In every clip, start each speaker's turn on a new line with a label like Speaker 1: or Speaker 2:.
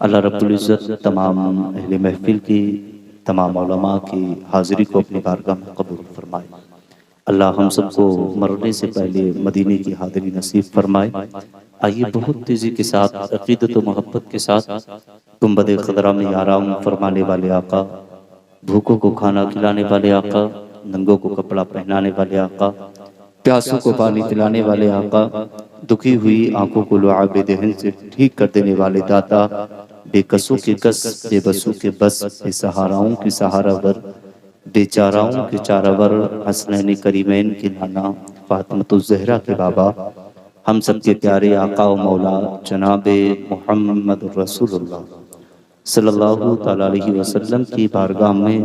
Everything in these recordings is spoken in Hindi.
Speaker 1: अल्लाह रब्बुल इज़्ज़त तमाम अहले महफ़िल की, तमाम उलमा की हाज़िरी को अपनी बारगाह में कबूल फ़रमाए। अल्लाह हम सबको मरने से पहले मदीने की हाज़िरी नसीब फ़रमाए। आइए बहुत तेज़ी के साथ अक़ीदत व मोहब्बत के साथ गुंबद ख़ज़रा में आराम फ़रमाने वाले आका, भूखों को खाना खिलाने वाले आका, नंगों को कपड़ा पहनाने वाले आका, प्यासों को पानी पिलाने वाले आका, दुखी हुई आंखों को लुआब दहन से ठीक कर देने वाले दाता, बेकसों के कस, बेबसों के बस, बेसहाराओं की सहारावर, बेचाराओं के चारावर, हसनैन करीमैन के नाना, फातिमतुज़ ज़हरा के बाबा, हम सबके प्यारे आका व मौला जनाब मुहम्मद रसूलुल्लाह सल्लल्लाहु तआला अलैहि वसल्लम की बारगाह में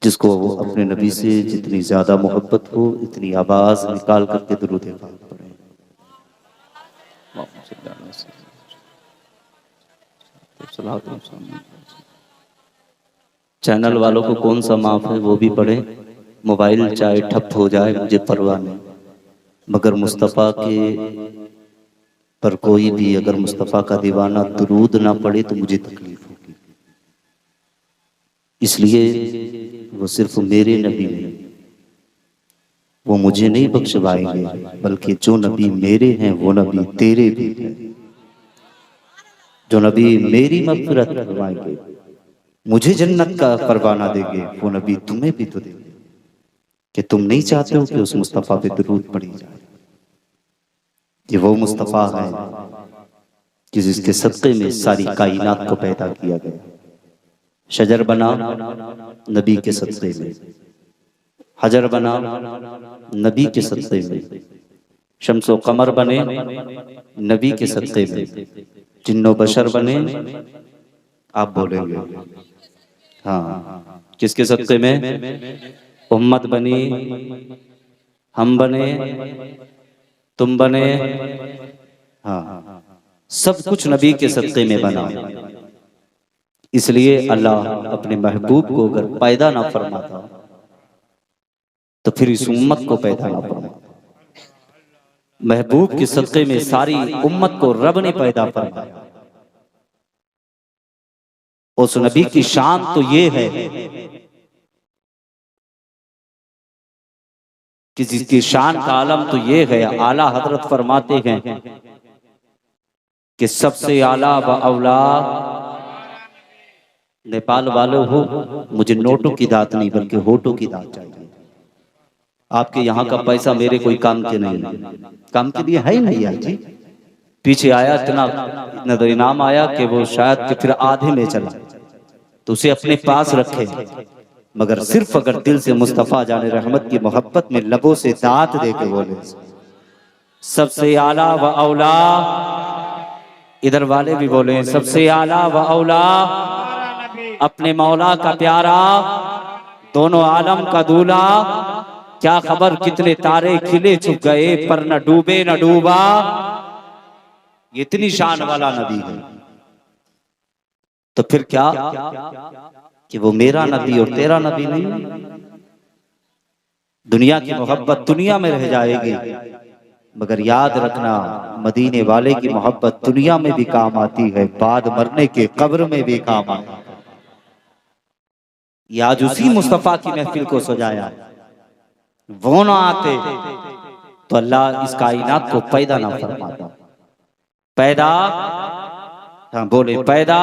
Speaker 1: जिसको अपने नबी से जितनी ज़्यादा मोहब्बत हो इतनी आवाज़ निकाल करके दुरूद पाक पढ़ें। चैनल वालों को कौन सा माफ़ है वो भी पढ़ें। मोबाइल चाहे ठप हो जाए मुझे परवाह नहीं, मगर मुस्तफ़ा के पर कोई भी अगर मुस्तफ़ा का दीवाना दुरूद ना पढ़े तो मुझे तकलीफ होगी। इसलिए वो सिर्फ मेरे नबी नहीं, वो मुझे नहीं बख्शवाएंगे, बल्कि जो नबी मेरे हैं वो नबी तेरे भी हैं। जो नबी मेरी मग़फ़िरत करवाएंगे, मुझे जन्नत का परवाना देंगे, वो नबी तुम्हें भी तो देंगे। कि तुम नहीं चाहते हो कि उस मुस्तफ़ा पे दुरूद पढ़ी जाए। ये वो मुस्तफ़ा है कि जिसके सदक़े में सारी कायनात को पैदा किया गया। शजर बना नबी के सदक़े में, हजर बना नबी के सदक़े में, शम्सो कमर बने नबी के सदक़े में, जिन्नो बशर बने, आप बोलेंगे हाँ किसके सदक़े में? उम्मत बनी, हम बने, तुम बने, हाँ सब कुछ नबी के सदक़े में बना। इसलिए अल्लाह अपने महबूब को अगर पैदा ना फरमाता तो फिर इस उम्मत को पैदा ना फरमाता। महबूब के सदक़े में सारी उम्मत को रब ने पैदा फरमाया। उस नबी की शान तो ये है कि जिसकी शान का आलम तो ये है, आला हजरत फरमाते हैं कि सबसे आला व औला नेपाल वालों हो, मुझे नोटों की दात नहीं बल्कि होठों की दात चाहिए। आपके यहाँ का पैसा मेरे कोई काम के नहीं, काम के लिए है ही नहीं यार जी। पीछे आया इतना तो इनाम आया कि वो शायद कि फिर आधे में चला, तो उसे अपने पास रखे, मगर सिर्फ अगर दिल से मुस्तफ़ा जाने रहमत की मोहब्बत में लबों से दात दे के बोले सबसे आला व औला, इधर वाले भी बोले सबसे आला व औला, अपने मौला का प्यारा, दोनों आलम का दूल्हा, क्या खबर कितने तारे खिले छुप गए पर न डूबे न डूबा। ये इतनी शान वाला नबी है, तो फिर क्या कि वो मेरा नबी और तेरा नबी नहीं। दुनिया की मोहब्बत दुनिया में रह जाएगी, मगर याद रखना मदीने वाले की मोहब्बत दुनिया में भी काम आती है, बाद मरने के कब्र में भी काम आती है। ये आज उसी मुस्तफ़ा की महफिल को सजाया, वो ना आते तो अल्लाह इस कायनात को पैदा ना फरमाता। पैदा, हाँ बोले पैदा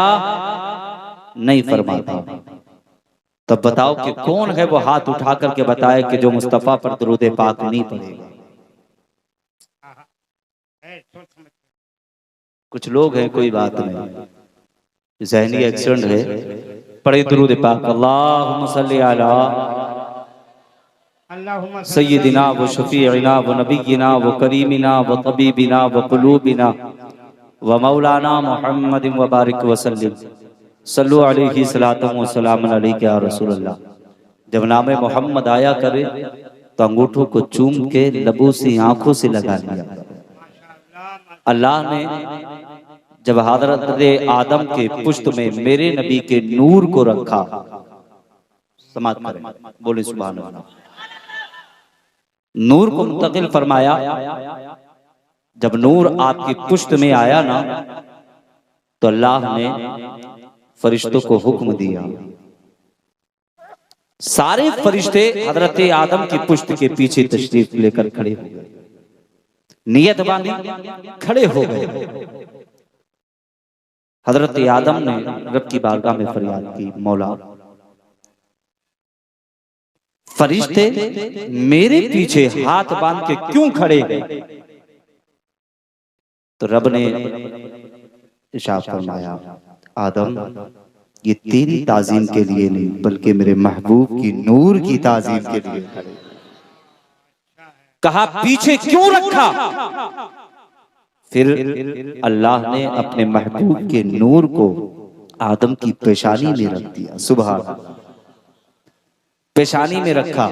Speaker 1: नहीं फरमाता। तब बताओ कि कौन है वो हाथ उठा करके बताए कि जो मुस्तफ़ा पर दुरूद पाक नहीं पढ़ेगा। कुछ लोग हैं, कोई बात नहीं, ज़हनी एक्सीडेंट है, पढ़े दुरूद पाक। अल्लाहुम्मा सल्ली अला सय्यिदिना व शफीइना व नबिय्यिना व करीमिना व तबीबिना व कुलूबिना व मौलाना मुहम्मद व बारिक व सल्लिम सल्लु अलैहि सलातम व सलाम अलैका या रसूलल्लाह। जब नाम मोहम्मद आया करे तो अंगूठों को चूम के लबों से आंखों से लगा लिया। अल्लाह ने जब हज़रत आदम के पुश्त में मेरे नबी के नूर को रखा, समात करें, बोले सुभान अल्लाह, नूर को मुंतकिल फरमाया। जब नूर आपकी पुश्त में आया ना तो अल्लाह ने फरिश्तों को हुक्म दिया, सारे फरिश्ते हजरत आदम की पुश्त के पीछे तशरीफ लेकर खड़े हो गए, नियत बांधी खड़े हो गए। हजरत आदम ने रब की बारगाह में फरियाद की, मौला फरिश्ते मेरे पीछे हाथ बांध के क्यों खड़े हैं? तो रब ने इरशाद फरमाया, आदम ये तेरी ताजीम के लिए नहीं बल्कि मेरे महबूब की नूर की ताजीम के लिए खड़े। कहा पीछे क्यों रखा? फिर अल्लाह ने अपने महबूब के नूर को आदम की पेशानी में रख दिया। सुबह अल्लाह, पेशानी में रखा,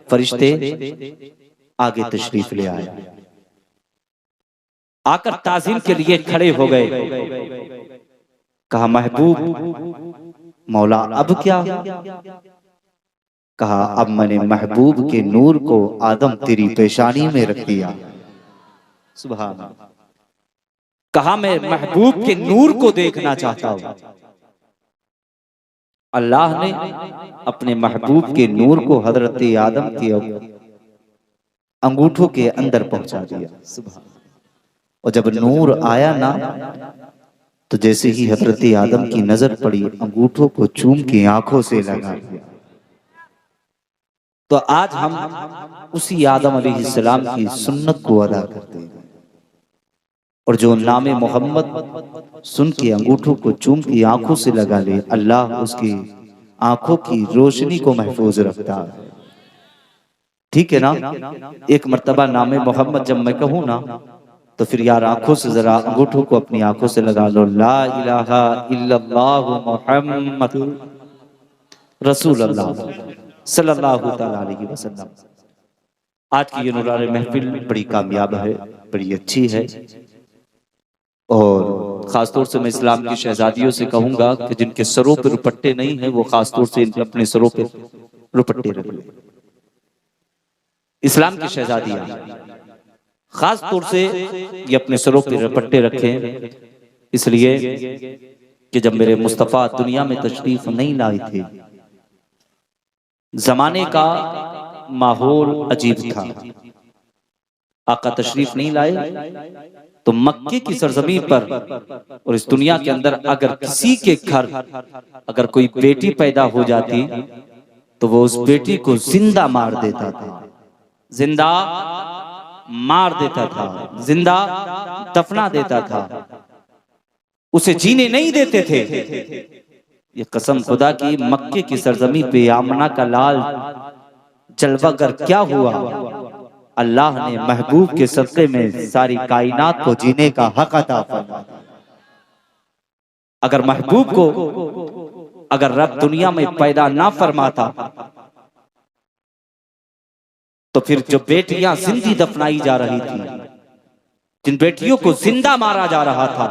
Speaker 1: फरिश्ते आगे तशरीफ ले आए, आकर ताजीम के लिए खड़े हो गए। कहा महबूब मौला अब क्या? कहा अब मैंने महबूब के नूर को आदम तेरी पेशानी में रख दिया। सुभान अल्लाह। कहा मैं महबूब के नूर को देखना चाहता हूं। अल्लाह ने अपने महबूब के नूर को हजरत आदम के अंगूठों के अंदर पहुंचा दिया। सुभान। और जब नूर आया ना, तो जैसे ही हजरत आदम की नजर पड़ी, अंगूठों को चूम के आंखों से लगा दिया। तो आज हम उसी आदम अलैहिस्सलाम की सुन्नत को अदा करते हैं, और जो नामे मोहम्मद सुन के अंगूठों को चूम के आंखों से लगा ले, अल्लाह उसकी आंखों की रोशनी को महफूज रखता है। ठीक है ना? एक मर्तबा नामे मोहम्मद जब मैं कहूँ ना, तो फिर यार आंखों से जरा अंगूठों को अपनी आंखों से लगा लो। ला इलाहा इल्लल्लाह मुहम्मद रसूलुल्लाह सल्लल्लाहु तआला अलैहि वसल्लम। आज की ये नूरानी महफिल बड़ी कामयाब है, बड़ी अच्छी है, और खासतौर से मैं इस्लाम की शहजादियों से कहूंगा कि जिनके सरों पर रुपट्टे नहीं है, वो खासतौर से अपने सरों पर रुपट्टे रख लें। इस्लाम की शहजादियां खास तौर से ये अपने सरों पर रपट्टे रखें, इसलिए कि जब मेरे मुस्तफ़ा दुनिया में तशरीफ नहीं लाए थे, जमाने का माहौल अजीब था। आका तशरीफ नहीं लाए तो मक्के की सरजमीन पर और इस दुनिया के अंदर अगर किसी के घर अगर कोई बेटी पैदा हो जाती, तो वो उस बेटी को जिंदा मार देता था, जिंदा मार देता था, जिंदा दफना देता था, उसे जीने नहीं देते थे। ये कसम खुदा की, मक्के की सरजमी पे आमना का लाल जलवागर क्या हुआ? अल्लाह ने महबूब के सदक़े में सारी कायनात को जीने का हक अता फरमाया। अगर महबूब को अगर रब दुनिया में पैदा ना फरमाता, तो फिर जो बेटियां जिंदी दफनाई जा रही थी, जिन बेटियों को जिंदा मारा जा रहा था,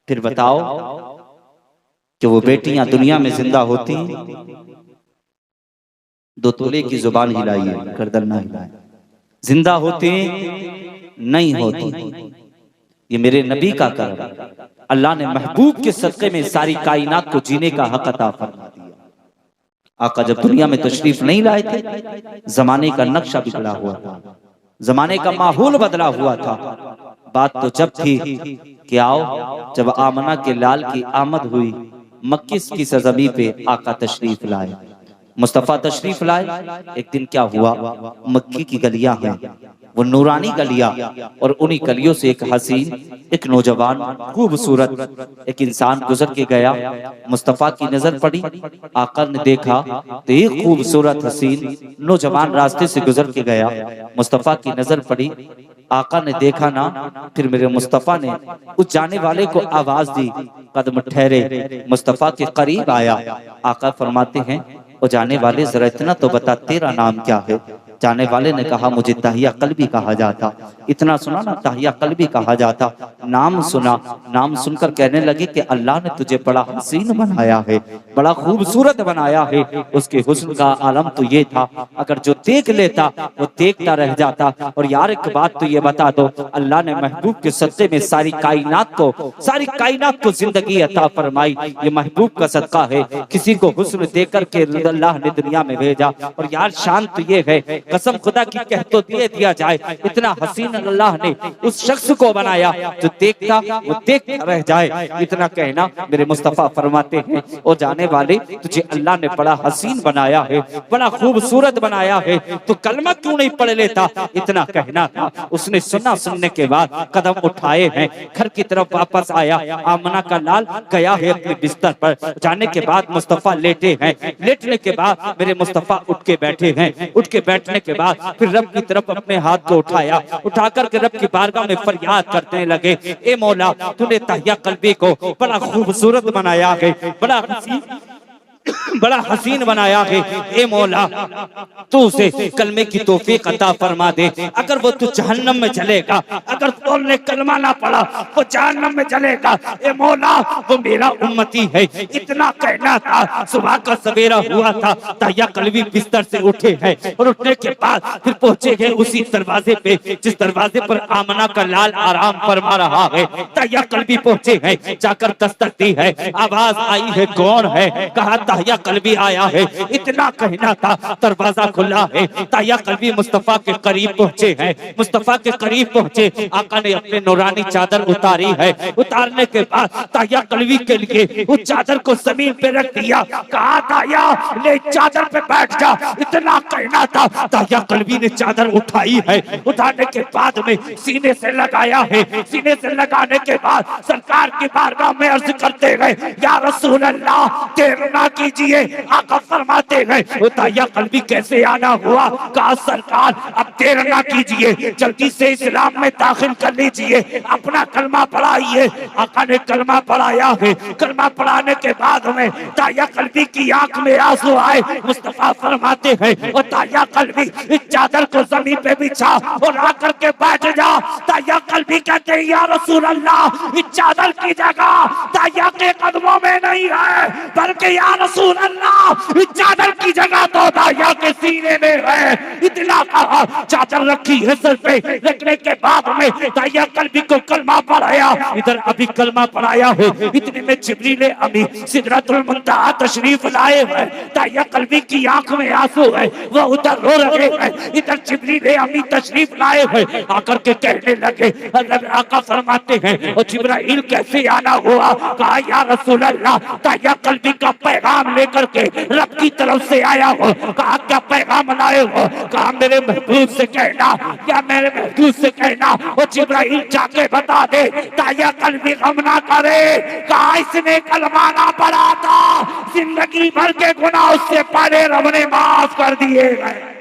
Speaker 1: फिर बताओ कि वो बेटियां दुनिया में जिंदा होती? 2 तोले की जुबान हिलाई है, गर्दन ना हिलाए, जिंदा होती नहीं होती। ये मेरे नबी का करम, अल्लाह ने महबूब के सदक़े में सारी कायनात को जीने का हक अता फरमा दिया। आका जब दुनिया में तशरीफ नहीं लाए थे, जमाने का नक्शा बिगड़ा हुआ था, जमाने का माहौल बदला हुआ था। बात तो जब थी कि आओ, जब आमना के लाल की आमद हुई, मक्की की सरजमी पे आका तशरीफ लाए, मुस्तफ़ा तशरीफ लाए। एक दिन क्या हुआ, मक्की की गलियां हैं, वो नूरानी गलियां, और उन्हीं गलियों से एक हसीन, एक नौजवान खूबसूरत एक इंसान गुजर के गया। मुस्तफ़ा की नजर पड़ी, आका ने देखा तो एक खूबसूरत हसीन नौजवान रास्ते से गुजर के गया। मुस्तफ़ा की नजर पड़ी, आका ने देखा ना, फिर मेरे मुस्तफ़ा ने उस जाने वाले को आवाज दी, कदम ठहरे। मुस्तफ़ा के करीब आया, आका फरमाते हैं, ओ जाने वाले जरा इतना तो बता, तेरा नाम क्या है? जाने वाले ने कहा मुझे तहिया कल्बी कहा जाता। इतना सुना ना, तहिया कल्बी कहा जाता। नाम सुना, नाम सुनकर कहने लगे कि अल्लाह ने तुझे बड़ा हसीन बनाया है, बड़ा खूबसूरत बनाया है। उसके हुस्न का आलम तो ये था, अगर जो देख लेता वो देखता रह जाता। और यार एक बात तो ये बता दो, अल्लाह ने महबूब के सदक़े में सारी कायनात को जिंदगी अता फरमाई। ये महबूब का सदका है, किसी को हुस्न देकर के अल्लाह ने दुनिया में भेजा। और यार शान तो ये है, कसम खुदा की कह तो दिया जाए, इतना हसीन अल्लाह ने उस शख्स को बनाया जो देखता वो देखता रह जाए। इतना कहना मेरे मुस्तफा फरमाते हैं, ओ जाने वाले तुझे अल्लाह ने बड़ा हसीन बनाया है, बड़ा खूबसूरत बनाया है, तो कलमा क्यों नहीं पढ़ लेता? इतना कहना था। उसने सुना, सुनने के बाद कदम उठाए हैं, घर की तरफ वापस आया। आमना का लाल गया है अपने बिस्तर पर। जाने के बाद मुस्तफा लेटे हैं, लेटने के बाद मेरे मुस्तफा उठ के बैठे हैं। उठ के बैठने के बाद फिर रब की तरफ अपने हाथ को उठाया, उठाकर के रब की बारगाह में फरियाद करने लगे, ए मौला तूने तहिया कल्बी को बड़ा खूबसूरत बनाया है, बड़ा हसीन बनाया है। ए मौला तू उसे कलमे की तौफीक अता फरमा दे। अगर वो तू जहन्नम में चलेगा, अगर तूने कलमा ना पढ़ा वो जहन्नम में चलेगा। ए मौला वो मेरा उम्मती है। इतना कहना था। सुबह का सवेरा हुआ था, तहिया कल्बी बिस्तर से उठे हैं और उठने के बाद फिर पहुंचे हैं उसी दरवाजे पे जिस दरवाजे पर आमना का लाल आराम फरमा रहा है। तहिया कल्बी पहुंचे हैं, जाकर दस्तक दी है, आवाज आई है, कौन है? कहा तहिया कल्बी आया है। इतना कहना था, दरवाजा खुला है। तहिया कल्बी मुस्तफा के करीब पहुंचे हैं। मुस्तफा के करीब पहुंचे, आका ने अपने नूरानी चादर उतारी है। उतारने के बाद तहिया कल्बी के लिए उस चादर को जमीन पे रख दिया। कहा तहिया ले चादर पे बैठ जा। इतना कहना था, तहिया कल्बी ने चादर उठाई है। उठाने के बाद में सीने से लगाया है। सीने से लगाने के बाद सरकार की बारगाह में अर्ज करते गए, या रसूल अल्लाह देर ना कीजिए। आका फरमाते गए, तहिया कल्बी कैसे आना हुआ? कहा सरकार अब देर ना कीजिए, जल्दी से इस्लाम में दाखिल कर लीजिए, अपना कलमा पढ़ाइए। आका ने कलमा पढ़ाया है। कलमा पढ़ाने के बाद में तहिया कल्बी की आंख में आंसू आए। मुस्तफा फरमाते हैं, और तहिया कल्बी इस चादर को जमीन पे बिछा और आकर के बैठ जा। तहिया कल्बी कहते हैं, या रसूल अल्लाह इस चादर की जगह तहिया के कदमों में नहीं है, बल्कि या रसूल अल्लाह इस चादर की जगह तो तहिया के सीने में है। इतना कहा, चादर रखी है सर पे, रखने के बाद में तहिया कल्बी को कलमा पढ़ाया। इधर अभी कलमा पढ़ाया है, इतने में जिब्रील अमी सिदरतुल मुंतहा तशरीफ लाए हैं। तहिया कल्बी की आंख में आंसू है, वो उधर रो रहे हैं। इधर जिब्रील अमी तशरीफ लाए हैं। आकर के कहने लगे, आका फरमाते हैं, और जिब्राइल कैसे आना हुआ? कहा या रसूल अल्लाह तहिया कल्बी का पैगाम लेकर के रब की तरफ से आया हो। कहा क्या पैगाम लाए हो? कहा मेरे महबूब से कहना, क्या मेरे महबूब से कहना और जिब्राइल जाके बता दे तहिया कल्बी गम ना करे। कहा इसने कलमा ना पढ़ा था, जिंदगी भर के गुनाह उससे पहले रब ने माफ कर दिए गए।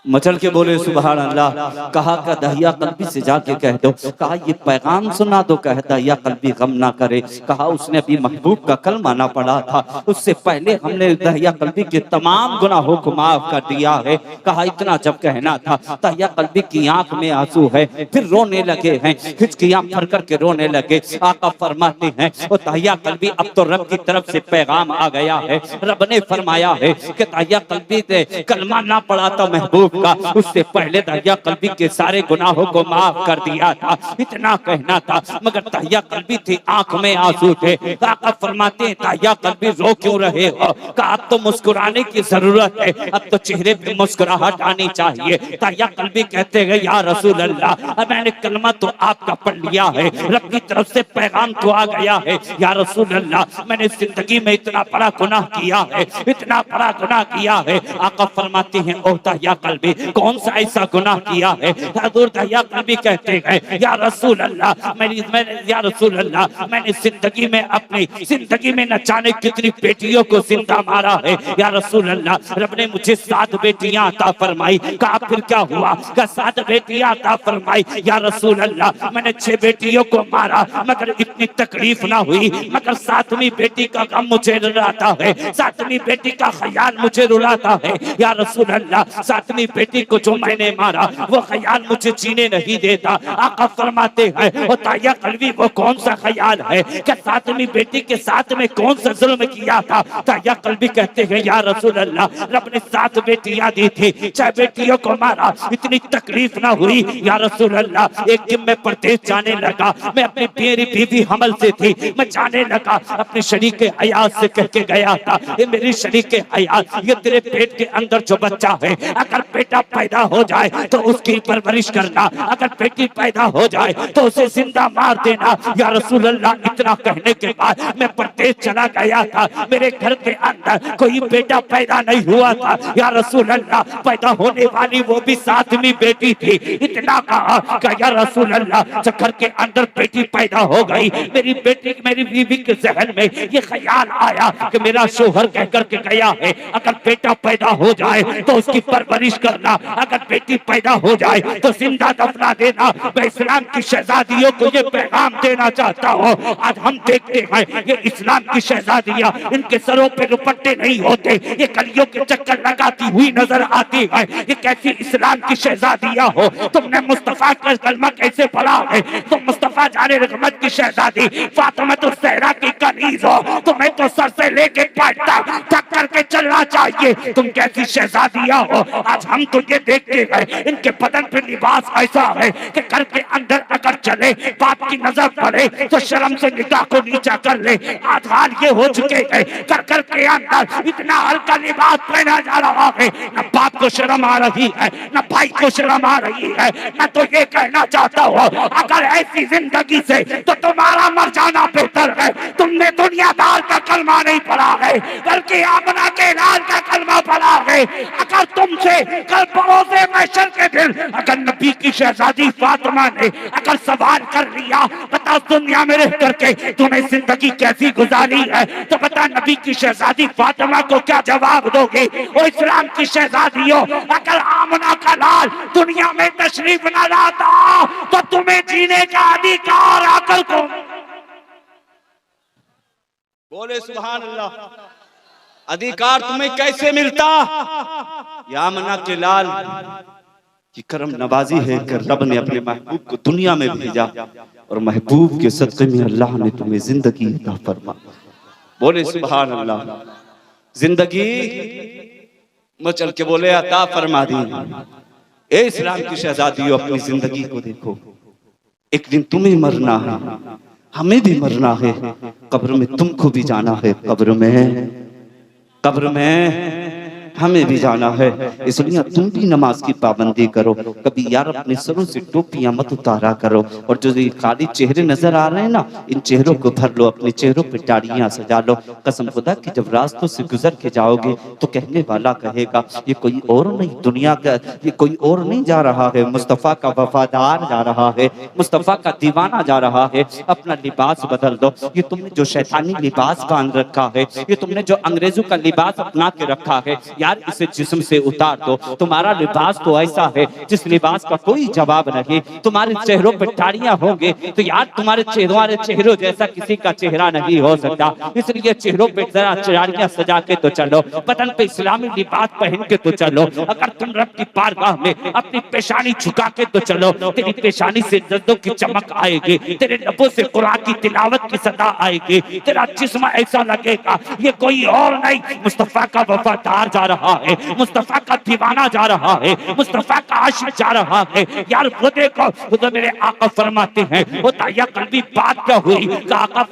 Speaker 1: मचल के बोले सुभान अल्लाह। कहा का दहिया कल्बी से जाके कह दो। कहा ये पैगाम सुना दो, कह दहिया कल्बी गम ना करे। कहा उसने अभी महबूब का कलमा ना पढ़ा था, उससे पहले हमने दहिया कल्बी के तमाम गुनाहों को माफ कर दिया है। कहा इतना जब कहना था, दहिया कल्बी की आंख में आंसू है, फिर रोने लगे हैं, हिचकियां भर करके रोने लगे। आका फरमाते हैं, और दहिया कल्बी अब तो रब की तरफ से पैगाम आ गया है। रब ने फरमाया है कि दहिया कल्बी ने कलमा ना पढ़ा था महबूब का, उससे पहले तहिया कल्बी के सारे गुनाहों को माफ कर दिया था। इतना कहना था, मगर तहिया कल्बी थी, आंख में आंसू थे। आका फरमाते हैं, तहिया कल्बी रो क्यों रहे हो? कहा अब तो मुस्कुराने की जरूरत है, अब तो चेहरे पे मुस्कुराहट आनी चाहिए। तहिया कल्बी कहते हैं, या रसूल अल्लाह मैंने कलमा तो आपका पढ़ लिया है, रब की तरफ से पैगाम तो आ गया है। या रसूल अल्लाह मैंने जिंदगी में इतना बड़ा गुनाह किया है, इतना बड़ा गुनाह किया है। आका फरमाते हैं, ओ तहिया कल्बी ने कौन सा ऐसा गुनाह किया है। हजूर दहिया कल्बी कहते हैं या रसूल अल्लाह, या रसूल अल्लाह, मैंने जिंदगी में अपनी जिंदगी में न जाने कितनी बेटियों को जिंदा मारा है। या रसूल अल्लाह, रब ने मुझे 7 बेटियां अता फरमाई। कहा फिर क्या हुआ? कहा 7 बेटियां अता फरमाई। या रसूल अल्लाह, मैंने 6 बेटियों को मारा मगर इतनी तकलीफ ना हुई, मगर 7वीं बेटी का गम मुझे रुलाता है, 7वीं बेटी का ख्याल मुझे रुलाता है। या रसूल अल्लाह, 7वीं बेटी को जो मैंने मारा वो ख्याल मुझे जीने नहीं देता। आका फरमाते हैं ओ ताया कल्बी, वो कौन सा ख्याल है कि 7वीं बेटी के साथ में कौन सा जुल्म किया था? ताया कल्बी कहते हैं या रसूल अल्लाह, रब ने 7 बेटियां दी थी, 6 बेटियों को मारा, इतनी तकलीफ ना हुई। या रसूल अल्लाह, एक दिन मैं परदेश जाने लगा, मैं अपनी मेरी बीवी हमल से थी, मैं जाने लगा, अपने शरीक हयात से कह के गया था, ये मेरी शरीक हयात, ये तेरे पेट के अंदर जो बच्चा है अगर बेटा पैदा हो जाए तो उसकी परवरिश करना, अगर बेटी पैदा हो जाए तो उसे जिंदा मार देना। या रसूल अल्लाह, इतना कहने के बाद मैं परदेश चला गया था, मेरे घर के अंदर कोई बेटा पैदा नहीं हुआ था। या रसूल अल्लाह, पैदा होने वाली वो भी 7वीं बेटी थी। इतना कहा कि या रसूल अल्लाह, जब घर के अंदर बेटी पैदा हो गई, मेरी बेटी मेरी बीवी के जहन में ये ख्याल आया कि मेरा शोहर कह करके गया है अगर बेटा पैदा हो जाए तो उसकी परवरिश करना, अगर बेटी पैदा हो जाए तो जिंदा दफना देना। मैं इस्लाम की शहजादियों को ये पैगाम देना चाहता हूँ। आज हम देखते हैं ये इस्लाम की शहजादियाँ, इनके सरों पे दुपट्टे नहीं होते, ये कलियों के चक्कर लगाती हुई नजर आती है। ये कैसी इस्लाम की शहजादियाँ हो? तुमने मुस्तफा का कलमा कैसे पढ़ा है? तुम मुस्तफा जाने रहमत की शहजादी फातिमा तो सहरा की कनीज हो, तुम्हें तो सर से लेके पैर तक टक करके चलना चाहिए। तुम कैसी शहजादियाँ हो? आज हम तो ये देखते हैं इनके बदन पे लिबास ऐसा है कि घर के अंदर अगर चले, बाप की नजर पड़े तो शर्म से निगाह को नीचा कर ले। आज हाल ये हो चुके हैं घर के अंदर इतना हल्का लिबास पहना जा रहा है, न बाप को शर्म आ रही है, न भाई को शर्म आ रही है। मैं तो ये कहना चाहता हूँ अगर ऐसी जिंदगी से तो तुम्हारा मर जाना बेहतर है। तुमने दुनियादार का कलमा नहीं पढ़ा है, बल्कि आमना के लाल का कलमा पढ़ा है। अगर तुमसे कल परोसे महशर के दिन अगर नबी की शहजादी फातिमा ने अगर सवाल कर लिया, बता दुनिया में रह करके तूने जिंदगी कैसी गुजारी है, तो बता नबी की शहजादी फातिमा को क्या जवाब दोगे? वो इस्लाम की शहजादियों, अगर आमना का लाल दुनिया में तशरीफ न लाता तो तुम्हें जीने का अधिकार आकर को
Speaker 2: बोले सुभान अल्लाह। अधिकार तुम्हें कैसे मिलता? यामना के लाल की करम नवाजी है कि रब ने अपने महबूब को दुनिया में भेजा और महबूब के सदक़े में अल्लाह ने तुम्हें जिंदगी अता फरमा। बोले सुभान अल्लाह। जिंदगी मचल के बोले अता फरमा दी। ए इस्लाम की शहजादियों, अपनी जिंदगी को देखो, एक दिन तुम्हें मरना है, हमें भी मरना है, कब्र में तुमको भी जाना है, कब्र में हमें भी जाना है। इसलिए तुम भी नमाज की पाबंदी करो, कभी यार अपने सरों से टोपियां मत उतारा करो। और जो ये खाली चेहरे नजर आ रहे हैं ना, इन चेहरों को भर लो, अपने चेहरों पे टाड़ियां सजा लो। कसम खुदा कि जब रास्तों से गुजर के जाओगे तो कहने वाला कहेगा ये कोई और नहीं, दुनिया का ये कोई और नहीं जा रहा है, मुस्तफ़ा का वफादार जा रहा है, मुस्तफ़ा का दीवाना जा रहा है। अपना लिबास बदल दो। ये तुमने जो शैतानी लिबास बांध रखा है, ये तुमने जो अंग्रेजों का लिबास अपना के रखा है, यार इसे जिस्म से उतार दो। तुम्हारा लिबास तो ऐसा है जिस लिबास का कोई जवाब नहीं। तुम्हारे चेहरों पर टाड़ियां होंगे तो यार तुम्हारे चेहरों जैसा किसी का चेहरा नहीं हो सकता। इसलिए चेहरों पे जरा टाड़ियां सजा के तो चलो, बदन पे इस्लामी लिबास पहन के तो चलो। अगर तुम रब की बारगाह में अपनी पेशानी झुका के तो चलो, तेरी पेशानी से जद्दों की चमक आएगी, तेरे लबों से कुरान की तिलावत की सदा आएगी, तेरा जिस्म ऐसा लगेगा ये कोई और नहीं, मुस्तफा का वफादार जा रहा है, मुस्तफा का दीवाना जा रहा है, मुस्तफा का आशिक जा रहा है। यार वो देखो, तो मेरे आका फरमाते हैं, वो ताया कल्बी बात क्या हुई? आका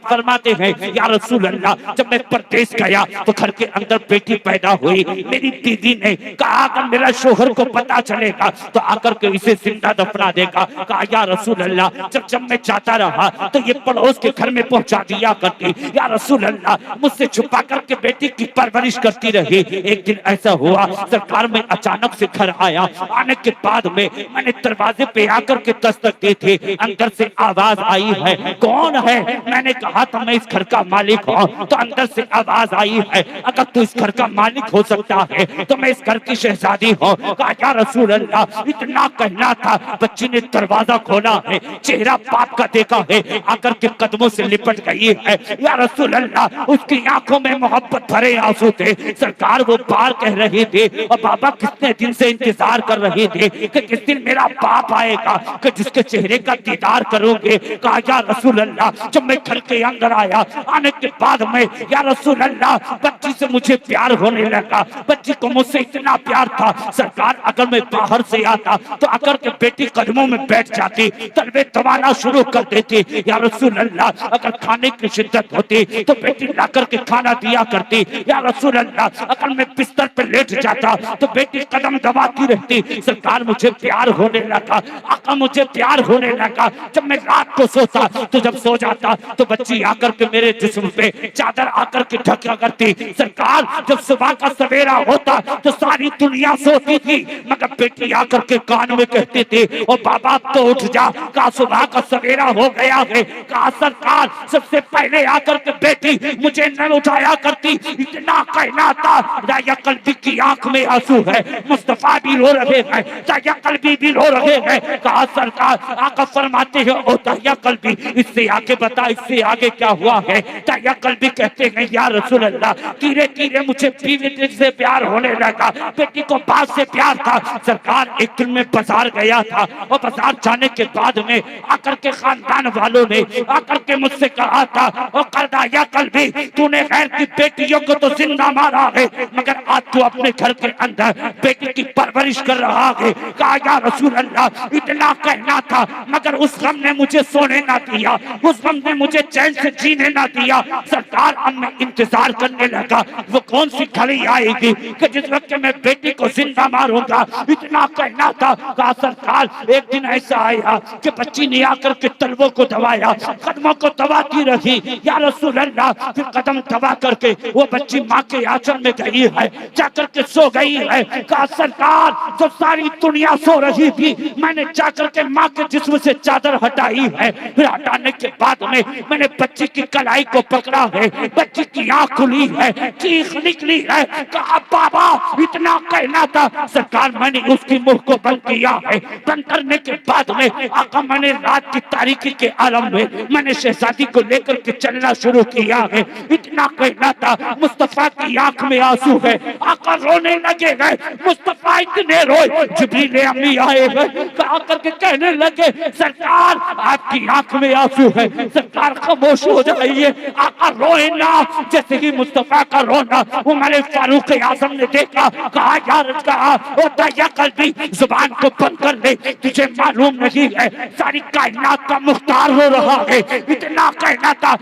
Speaker 2: फरमाते हैं या रसूल अल्लाह, जब मैं परदेश गया तो घर के अंदर बेटी पैदा हुई। मेरी दीदी ने कहा अगर मेरा शोहर को पता चलेगा तो आकर के इसे जिंदा दफना देगा। कहा या रसूल अल्लाह, जब मैं जाता रहा तो ये पड़ोस के घर में पहुंचा दिया करती। या रसूल अल्लाह, मुझसे छुपा करके बेटी की परवरिश करती रही। एक
Speaker 3: एक दिन ऐसा हुआ सरकार में अचानक से घर आया। आने के बाद में मैंने दरवाजे पे आकर के दस्तक दी थी। अंदर से आवाज आई है, कौन है? मैंने कहा था मैं इस घर का मालिक हूँ। तो अंदर से आवाज आई है, अगर तू इस घर का मालिक हो सकता है तो मैं इस घर की शहजादी हूँ। कहा या रसूल अल्लाह, इतना कहना था बच्ची ने दरवाजा खोला है, चेहरा बाप का देखा है, आकर के कदमों से लिपट गई है। या रसूल अल्लाह, उसकी आंखों में मोहब्बत भरे आंसू थे। सरकार वो बार कह रहे थे और बाबा कितने दिन से इंतजार कर रहे थे कि किस दिन मेरा बाप आएगा कि जिसके चेहरे का दीदार करोगे। कहा या रसूल अल्लाह, जब मैं घर के अंदर आया, आने के बाद में या रसूल अल्लाह, बच्ची से मुझे प्यार होने लगा। बच्ची को मुझसे इतना प्यार था सरकार, अगर मैं बाहर से आता तो आकर के बेटी कदमों में बैठ जाती, तलवे दबाना शुरू कर देती। या रसूल अल्लाह, अगर खाने की शिद्दत होती तो बेटी लाकर के खाना दिया करती। या रसूल अल्लाह, अगर मैं बिस्तर पर लेट जाता तो बेटी कदम दबाती रहती। सरकार मुझे प्यार होने लगा, आका मुझे प्यार होने लगा। जब मैं रात को सोता तो जब सो जाता तो बच्ची आकर के मेरे जिस्म पे चादर आकर के ढका करती। सरकार जब सुबह का सवेरा होता तो सारी दुनिया सोती थी, मगर बेटी आकर के कान में कहती थी ओ बाबा तो उठ जा, कहा सुबह का सवेरा हो गया है। कहा सरकार सबसे पहले आकर के बेटी मुझे न उठाया करती। इतना कहना था, दाया कल्बी की आंख में आंसू है, मुस्तफा भी रो रहे हैं, दाया कल्बी भी रो रहे हैं। कहा सरकार, आका फरमाते हैं ओ दाया कल्बी इससे आगे बता, इससे आगे क्या हुआ है? दाया कल्बी कहते हैं या रसूल अल्लाह, धीरे धीरे मुझे बीवी से प्यार होने लगा, बेटी को बाप से प्यार था। सरकार एक दिन में बाजार गया था और बाजार जाने के बाद में आकर के खानदान वालों ने आकर के मुझसे कहा था और करदा या कल्बी, तूने गैर की बेटियों को तो जिंदा मारा है, मगर आज तू अपने घर के अंदर बेटी की परवरिश कर रहा है। कहा या रसूल अल्लाह, इतना कहना था मगर उस गम ने मुझे सोने ना दिया, उस गम ने मुझे चैन से जीने ना दिया। सरकार अब मैं इंतजार करने लगा वो कौन सी घड़ी आएगी कि जिस वक्त मैं बेटी को जिंदा मारूंगा। इतना कहना था। कहा सरकार एक दिन ऐसा आया कि बच्ची ने आकर के तलवों को दबाया, कदमों को दबाती रही। या रसूल अल्लाह, फिर कदम दबा करके वो बच्ची माँ के आंचल में गई है, जाकर के सो गई है। कहा सरकार जब सारी दुनिया सो रही थी मैंने जाकर के माँ के जिस्म से चादर हटाई है। फिर हटाने के बाद में मैंने बच्ची की कलाई को पकड़ा है, बच्ची की आंख खुली है, चीख निकली है। कहा बाबा, इतना कहना था। सरकार मैंने उसकी मुंह को बंद किया है। बंद करने के बाद में आका मैंने रात की तारीकी के आलम में मैंने शहजादी को लेकर के चलना शुरू किया है। इतना कहना था। मुस्तफा की आंख में आंसू है, आका रोने लगे गए। मुस्तफा इतने रोए, जिब्रील अम्मी आए गए, आकर के कहने लगे सरकार आपकी आंख में आंसू है, सरकार खामोश हो जाइए, आका रोए ना। जैसे ही मुस्तफा का रोना उमर फारूक आजम ने देखा, कहा यार, कहा ओ दाया कल्बी जुबान को बंद कर ले, तुझे मालूम नहीं है सारी कायनात का मुख्तार हो रहा है। इतना कहना था।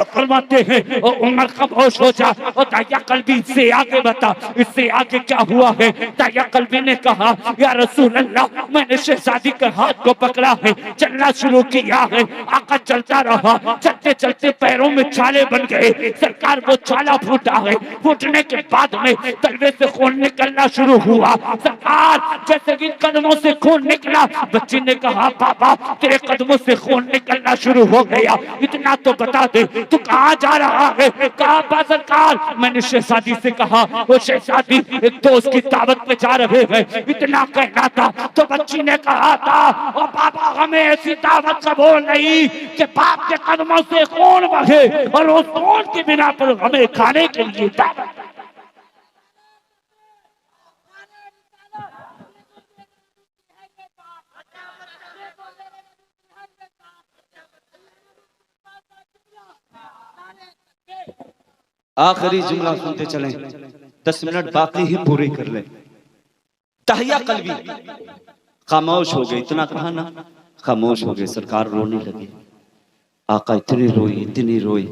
Speaker 3: फरमाते हैं ओ उमर खामोश हो जा, ओ दाया कल्बी इससे आगे बता, इससे आगे क्या हुआ है? दाया कल्बी ने कहा या रसूल अल्लाह, मैंने शहजादी के हाथ को पकड़ा है, चलना शुरू किया है। आका चलता रहा, चलते चलते पैरों में छाले बन गए। सरकार वो छाला फूटा है, फूटने के बाद में तलवे से खून निकलना शुरू हुआ। सरकार जैसे कि कदमों से खून निकला, बच्ची ने कहा बाबा तेरे कदमों से खून निकलना शुरू हो गया, इतना तो बता दे तू कहाँ जा रहा है? कहा सरकार मैंने शहजादी से कहा वो शहजादी एक दोस्त की दावत पे जा रहे हैं, इतना कहना था। तो बच्ची ने कहा था और बाबा हमें ऐसी दावत कबूल नहीं कि बाप के कदमों से खून बहे और उस खून की बिना पर हमें खाने के लिए दावत।
Speaker 2: आखिरी जुमला सुनते चलें, 10 मिनट बाकी ही पूरे कर लें। तहिया कल्बी खामोश हो गए, इतना कहा ना, खामोश हो गए। सरकार रोने लगे। आका इतने रोए, इतने रोए।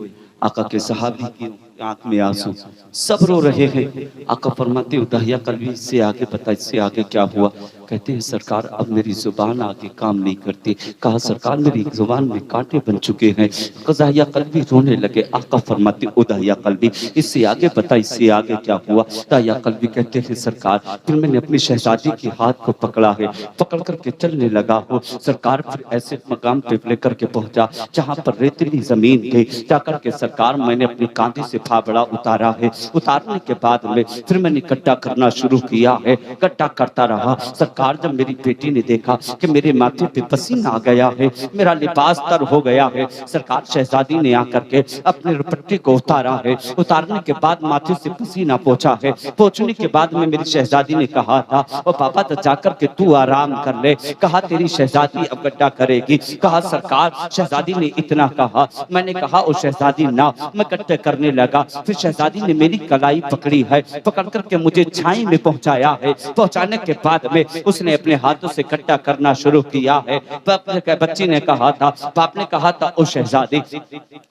Speaker 2: आका के सहाबी की आंख में आंसू, सब रो रहे हैं। आका फरमाते उदाहिया कल्बी, इससे आगे बता, इससे आगे क्या हुआ? कहते हैं सरकार अब मेरी जुबान आगे काम नहीं करती। कहा सरकार मेरी जुबान में कांटे बन चुके हैं। उदाहिया कल्बी रोने लगे। आका फरमाते उदाहिया कल्बी, इससे आगे बता, इससे आगे क्या हुआ? उदाहिया कल्बी कहते हैं सरकार फिर मैंने अपनी शहजादी के हाथ को पकड़ा है, पकड़ करके चलने लगा हो सरकार। फिर ऐसे मकाम पे लेकर के पहुंचा जहाँ पर रेतीली जमीन थी। जाकर के सरकार मैंने अपने कांधे से फावड़ा उतारा है। उतारने के बाद में फिर मैंने गड्ढा करना शुरू किया है। गड्ढा करता रहा सरकार। जब मेरी बेटी ने देखा कि मेरे माथे पे पसीना आ गया है, मेरा लिबास तर हो गया है, सरकार शहजादी ने आकर के अपने दुपट्टे को उतारा है। उतारने के बाद माथे से पसीना पोंछा है। पोंछने के बाद में मेरी शहजादी ने कहा था ओ पापा तो जाकर के तू आराम कर ले। कहा तेरी शहजादी अब गड्ढा करेगी। कहा सरकार शहजादी ने इतना कहा। मैंने कहा ओ शहजादी ना, मैं गड्ढे करने लगा। फिर शहजादी ने मेरी कलाई पकड़ी है, पकड़ करके मुझे छाई में पहुंचाया है। पहुंचाने के बाद में उसने अपने हाथों से गड्ढा करना शुरू किया है। बच्ची ने कहा था, बाप ने कहा था ओ शहजादी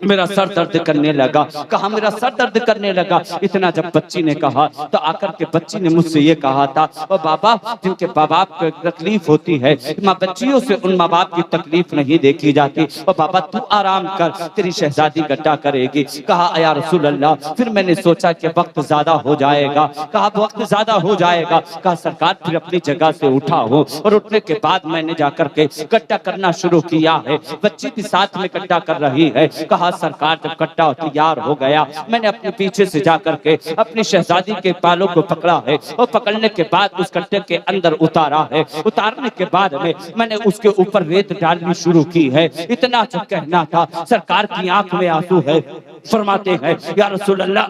Speaker 2: मेरा सर दर्द करने लगा। कहा मेरा सर दर्द करने लगा। इतना जब बच्ची ने कहा तो आकर के बच्ची ने मुझसे ये कहा था ओ बाबा जिनके माँ बाप को तकलीफ होती है, माँ बच्चियों से उन माँ बाप की तकलीफ नहीं देखी जाती। ओ बाबा तू आराम कर, तेरी शहजादी गड्ढा करेगी। कहा या रसूल अल्लाह। फिर मैंने सोचा कि वक्त ज्यादा हो जाएगा। कहा वक्त ज्यादा हो जाएगा। कहा सरकार फिर अपनी जगह से उठा हो। और उठने के बाद मैंने जाकर के गड्ढा करना शुरू किया है। बच्ची भी साथ में गड्ढा कर रही है। कहा सरकार जब गड्ढा तैयार हो गया, मैंने अपने पीछे से जाकर के अपनी शहजादी के बालों को पकड़ा है। और पकड़ने के बाद उस गड्ढे के अंदर उतारा है। उतारने के बाद में मैंने उसके ऊपर रेत डालनी शुरू की है। इतना जो कहना था सरकार की आंख में आंसू है। फरमाते हैं या रसूल अल्लाह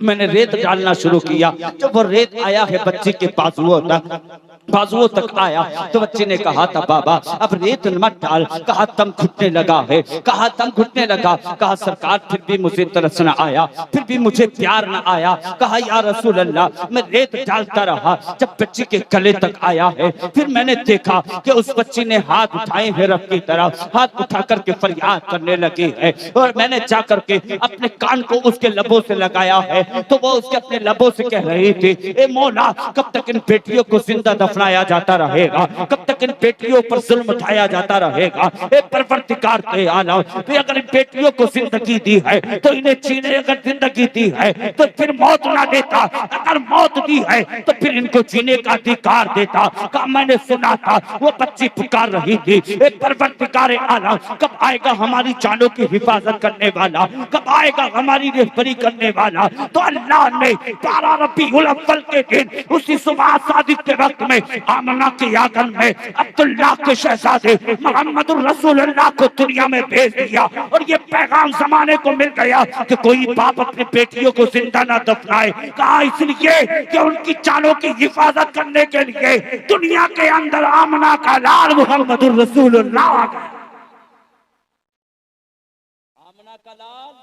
Speaker 2: मैंने रेत डालना शुरू किया। जब वो रेत आया है बच्ची के बाजुओं तक आया तो बच्चे ने कहा था बाबा अब रेत मत डाल। कहा दम घुटने लगा है। कहा दम घुटने लगा। कहा सरकार फिर भी मुझे तरस न आया, फिर भी मुझे प्यार न आया। कहा या रसूल अल्लाह मैं रेत डालता रहा। जब बच्ची के गले तक आया है फिर मैंने देखा कि उस बच्ची ने हाथ उठाए हैं रब की तरफ, हाथ उठा करके फरियाद करने लगी है। और मैंने जाकर के अपने कान को उसके लबों से लगाया है तो वो उसके अपने लबों से कह रही थी ए मौला कब तक इन बेटियों को जिंदा दफनाया जाता रहेगा, कब तक इन बेटियों पर जुल्म उठाया जाता रहेगा। ए परवरदिगार के आलम अगर इन बेटियों को जिंदगी दी है तो इन्हें जीने, अगर जिंदगी दी है तो फिर मौत ना देता, अगर मौत दी है तो फिर इनको जीने का अधिकार देता। कहा मैंने सुना था वो बच्ची पुकार रही थी ए परवरदिगार आलम कब आएगा हमारी जानों की हिफाजत करने वाला, कब आएगा हमारी रहबरी करने वाला। तो अल्लाह ने 12 रबीउल अव्वल के दिन उसी सुबह सादिक के वक्त में आमना के आंगन में अब्दुल्लाह के शहजादे मोहम्मद रसूलुल्लाह को दुनिया में भेज दिया। और ये पैगाम जमाने को मिल गया कि कोई बाप अपनी बेटियों को जिंदा ना दफनाए। कहा इसलिए कि उनकी जानों की हिफाजत करने के लिए दुनिया के अंदर आमना का लाल मोहम्मद रसूलुल्लाह आ गया। आमना का लाल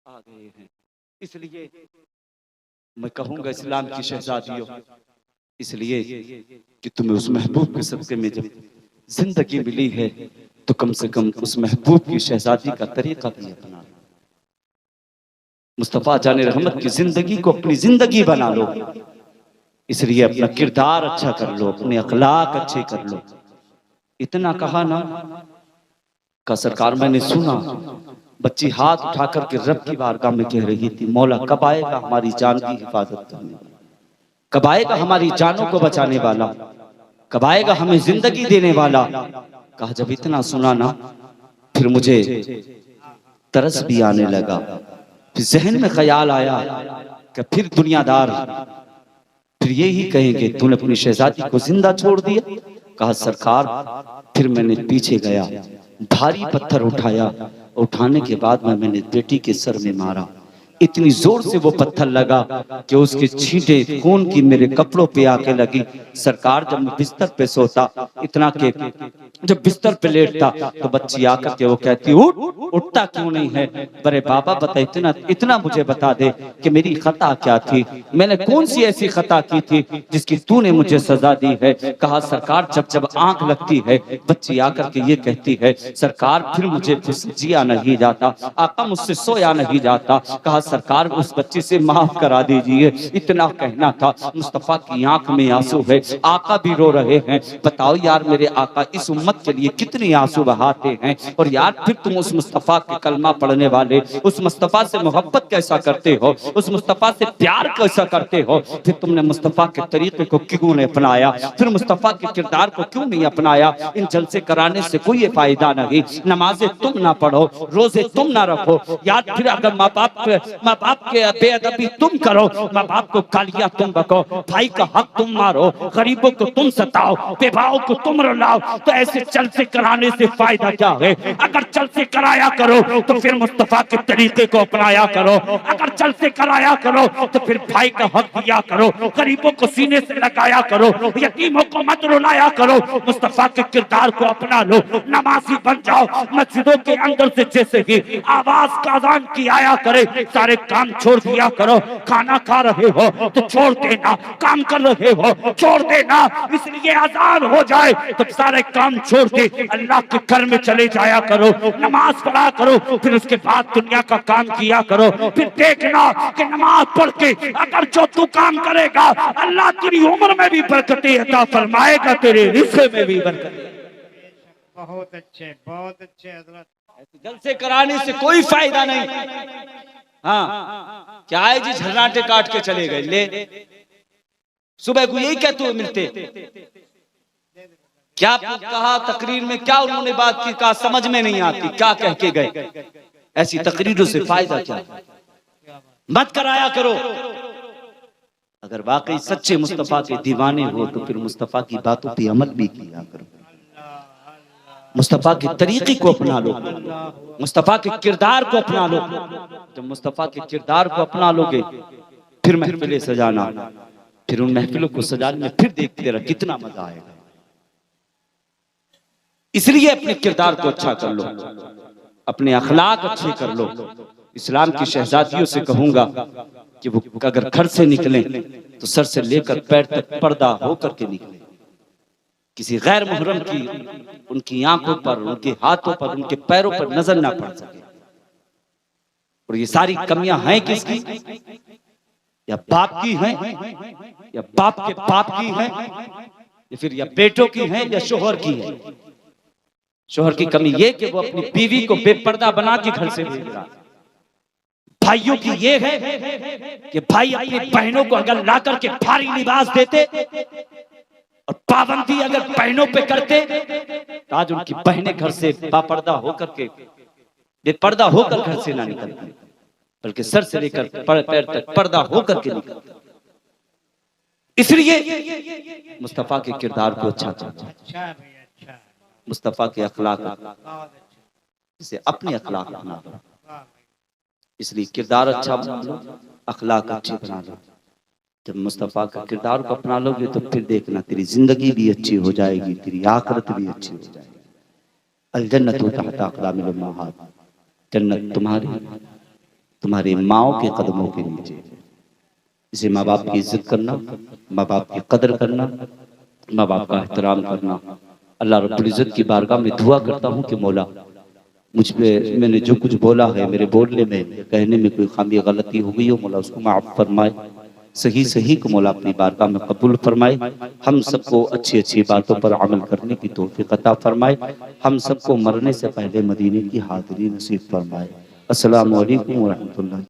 Speaker 2: आ गए हैं। इसलिए मैं कहूंगा इस्लाम की शहजादियों, इसलिए कि तुम्हें उस महबूब के सदक़े में जब जिंदगी मिली है तो कम से कम उस महबूब की शहजादी का तरीका भी अपना, मुस्तफा जाने रहमत की जिंदगी को अपनी जिंदगी बना लो। इसलिए अपना किरदार अच्छा कर लो, अपने अखलाक अच्छे कर लो। इतना कहा ना का सरकार मैंने सुना बच्ची हाथ उठा करके रब की बारगाह में कह रही थी मौला कब आएगा हमारी जान की हिफाजत करने, कब आएगा हमारी जानों को बचाने वाला, कब आएगा हमें जिंदगी देने वाला। कहा जब इतना सुना ना फिर मुझे तरस भी आने लगा। फिर जहन में ख्याल आया कि फिर दुनियादार फिर यही कहेंगे तूने अपनी शहजादी को जिंदा छोड़ दिया। कहा सरकार फिर मैंने पीछे गया, भारी पत्थर उठाया, उठाने के बाद मैंने बेटी के सर में मारा। इतनी जोर से वो पत्थर लगा कि उसके छींटे खून की मेरे कपड़ों पे आके लगी। सरकार जब मैं बिस्तर पे सोता इतना के जब बिस्तर पे लेटता तो बच्ची आकर के वो कहती उठ, उठता क्यों नहीं है? बड़े बाबा बता, इतना इतना मुझे बता दे कि मेरी खता क्या थी, मैंने कौन सी ऐसी खता की थी जिसकी तूने मुझे सजा दी है? कहा सरकार जब जब आंख लगती है बच्ची आकर के ये कहती है सरकार फिर मुझे जिया नहीं जाता, आका मुझसे सोया नहीं जाता। कहा सरकार उस बच्ची से माफ करा दीजिए, इतना कहना था। मुस्तफा की आंख में आंसू है, आका भी रो रहे हैं। बताओ यार मेरे आका इस उम्मत के लिए कितने आंसू बहाते हैं, और यार फिर तुम उस मुस्तफा के कलमा पढ़ने वाले, उस मुस्तफा से मोहब्बत कैसा करते हो, उस मुस्तफा से प्यार कैसा करते हो? फिर तुमने मुस्तफा के तरीके को क्यों नहीं अपनाया, फिर मुस्तफा के किरदार को क्यों नहीं अपनाया? इन जलसे कराने से कोई फायदा नहीं, नमाजें तुम ना पढ़ो, रोजे तुम ना रखो, यार फिर अगर माँ बाप के बेअदबी तुम करो, माँ बाप को गालियां तुम बको, भाई का हक तुम मारो, गरीबों को तुम सताओ, बेवाओं को तुम रुलाओ, तो ऐसे चल से कराने से फायदा क्या है? अगर चल से कराया करो तो फिर मुस्तफा के तरीके को अपनाया करो, अगर चल से कराया करो तो फिर भाई का हक दिया करो, गरीबों को सीने से लगाया करो, यतीमों को मत रुलाया करो, मुस्तफा के किरदार को अपना लो, नमाजी बन जाओ। मस्जिदों के अंदर से जैसे ही आवाज का अजान की आया करे सारे काम छोड़ दिया करो, खाना खा रहे हो तो छोड़ देना, काम कर रहे हो छोड़ देना, इसलिए अजान हो जाए तो सारे काम छोड़ दे अल्लाह के घर में चले जाया करो, नमाज पढ़ा करो, फिर उसके बाद दुनिया का काम किया करो। फिर देखना कि नमाज पढ़ के अगर जो तू काम करेगा अल्लाह तेरी उम्र में भी बरकतें अता फरमाएगा, तेरे रिज़्क़ में भी बरकत।
Speaker 4: बहुत अच्छे हजरत।
Speaker 2: जलसे कराने से कोई फायदा नहीं। हाँ क्या है जी, झरनाटे काट के चले गए, ले सुबह को यही कहते हुए मिलते, क्या कहा तकरीर में, क्या उन्होंने बात की, कहा समझ में नहीं आती, क्या कह के गए? ऐसी तकरीरों से फायदा क्या? मत कराया करो। अगर वाकई सच्चे मुस्तफा के दीवाने हो तो फिर मुस्तफा की बातों पे अमल भी किया करो, मुस्तफा के तरीके को अपना लो, मुस्तफा के किरदार को अपना लो। जब मुस्तफा के किरदार को अपना लोगे फिर महफिलें सजाना, फिर उन महफिलों को सजाने में फिर देखते रह कितना मजा आएगा। इसलिए अपने किरदार को अच्छा कर लो, अपने अखलाक अच्छे कर लो। इस्लाम की शहजादियों से कहूंगा कि वो अगर घर से निकलें तो सर से लेकर पैर तक पर्दा होकर के निकले, किसी गैर मुहर्रम की उनकी आंखों पर, उनके हाथों पर, उनके पैरों पर नजर ना पड़ सके। और ये सारी कमियां हैं किसकी? या बाप की हैं, या बाप के बाप की हैं, या फिर या बेटों की हैं, या शोहर की है। शोहर की कमी ये कि वो अपनी बीवी को बेपर्दा बना के घर से भेज रहा। भाइयों की ये है कि भाई अपनी बहनों को अगर ला करके भारी लिबास देते और पाबंदी अगर बहनों पे करते तो आज उनकी बहनें घर से बापर्दा होकर के, बेपर्दा होकर घर से ना निकलती, बल्कि सर से लेकर पैर तक पर्दा होकर के निकलती। इसलिए मुस्तफा के किरदार को अच्छा चाहिए, मुस्तफा के अखलाक, इसे अपने अखलाक बना लो। इसलिए किरदार अच्छा बना लो, अखलाक अच्छे बना लो। जब मुस्तफा का किरदार को अपना लोगे तो फिर देखना तेरी जिंदगी भी अच्छी हो जाएगी, तेरी आखिरत भी अच्छी हो जाएगी। अल जन्नतु तहत अक़दामिल उम्महात, जन्नत तुम्हारे माओ के कदमों के नीचे। इसे माँ बाप की इज्जत करना, माँ बाप की कदर करना, माँ बाप का एहतराम करना। अल्लाह रब्बुल इज्जत की बारगाह में दुआ करता हूँ कि मौला मुझ पे मैंने जो कुछ बोला है, मेरे बोलने में कहने में कोई खामी गलती हो गई हो, मौला उसको माफ फरमाए, सही को मौला अपनी बारगाह में कबूल फरमाए। हम सबको अच्छी अच्छी बातों पर अमल करने की तौफीक अता फरमाए। हम सबको मरने से पहले मदीने की हाज़िरी नसीब फरमाए। अस्सलामु अलैकुम व रहमतुल्लाह।